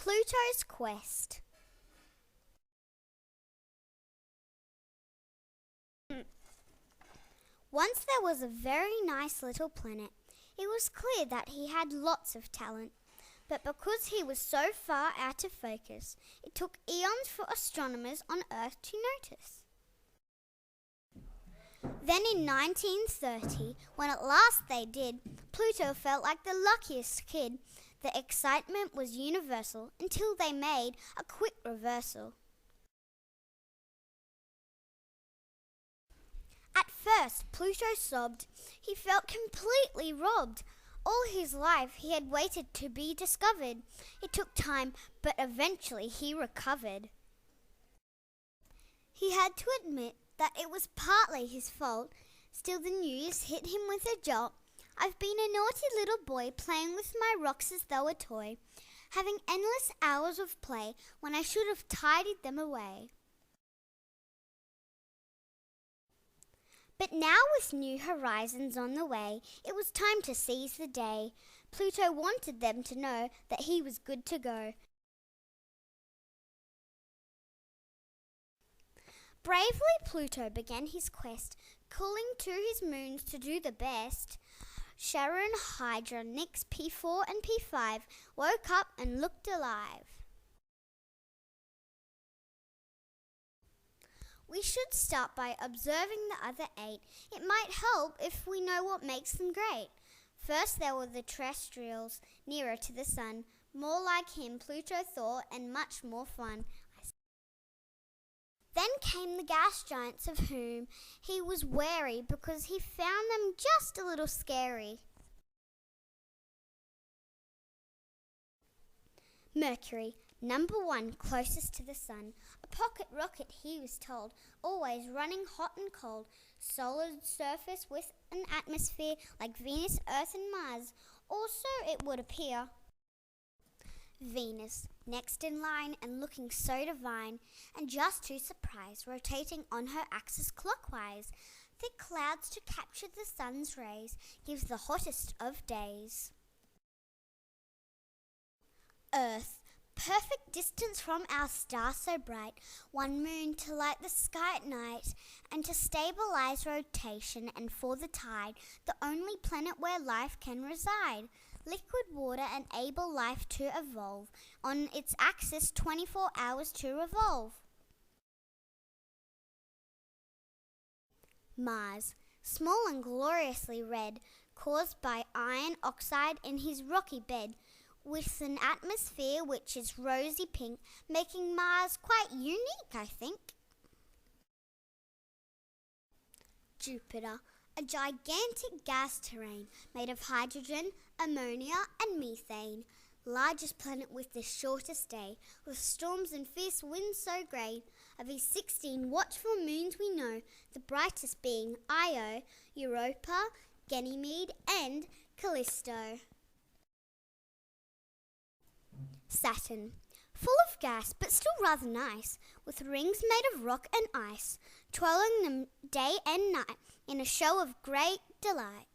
Pluto's quest. Once there was a very nice little planet. It was clear that he had lots of talent, but because he was so far out of focus, it took eons for astronomers on Earth to notice. Then in 1930, when at last they did, Pluto felt like the luckiest kid. The excitement was universal until they made a quick reversal. At first, Pluto sobbed. He felt completely robbed. All his life he had waited to be discovered. It took time, but eventually he recovered. He had to admit that it was partly his fault. Still, the news hit him with a jolt. I've been a naughty little boy playing with my rocks as though a toy, having endless hours of play when I should have tidied them away. But now with new horizons on the way, it was time to seize the day. Pluto wanted them to know that he was good to go. Bravely Pluto began his quest, calling to his moons to do the best. Charon, Hydra, Nix, P4 and P5 woke up and looked alive. We should start by observing the other 8. It might help if we know what makes them great. First there were the terrestrials, nearer to the sun. More like him, Pluto thought, and much more fun. Then came the gas giants, of whom he was wary because he found them just a little scary. Mercury, number 1, closest to the sun. A pocket rocket, he was told, always running hot and cold. Solid surface with an atmosphere like Venus, Earth and Mars. Or so it would appear. Venus, next in line and looking so divine, and just to surprise, rotating on her axis clockwise. Thick clouds to capture the sun's rays, gives the hottest of days. Earth, perfect distance from our star so bright, one moon to light the sky at night, and to stabilize rotation and for the tide, the only planet where life can reside. Liquid water enable life to evolve, on its axis 24 hours to revolve. Mars, small and gloriously red, caused by iron oxide in his rocky bed, with an atmosphere which is rosy pink, making Mars quite unique, I think. Jupiter, a gigantic gas terrain made of hydrogen, ammonia and methane. Largest planet with the shortest day, with storms and fierce winds so grey. Of his 16 watchful moons we know, the brightest being Io, Europa, Ganymede and Callisto. Saturn, full of gas but still rather nice, with rings made of rock and ice, twirling them day and night in a show of great delight.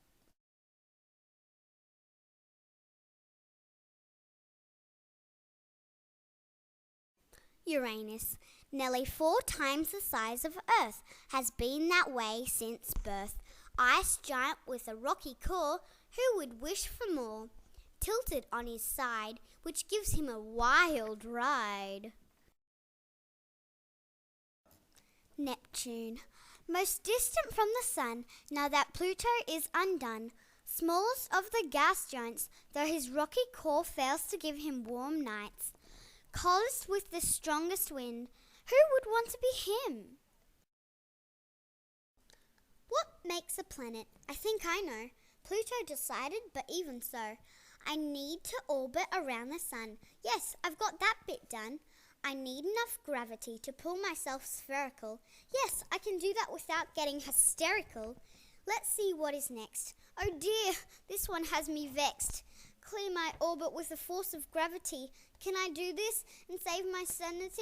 Uranus, nearly 4 times the size of Earth, has been that way since birth. Ice giant with a rocky core, who would wish for more? Tilted on his side, which gives him a wild ride. Neptune, most distant from the sun, now that Pluto is undone. Smallest of the gas giants, though his rocky core fails to give him warm nights. Coldest with the strongest wind, who would want to be him? What makes a planet? I think I know. Pluto decided, but even so, I need to orbit around the sun. Yes, I've got that bit done. I need enough gravity to pull myself spherical. Yes, I can do that without getting hysterical. Let's see what is next. Oh dear, this one has me vexed. Clear my orbit with the force of gravity. Can I do this and save my sanity?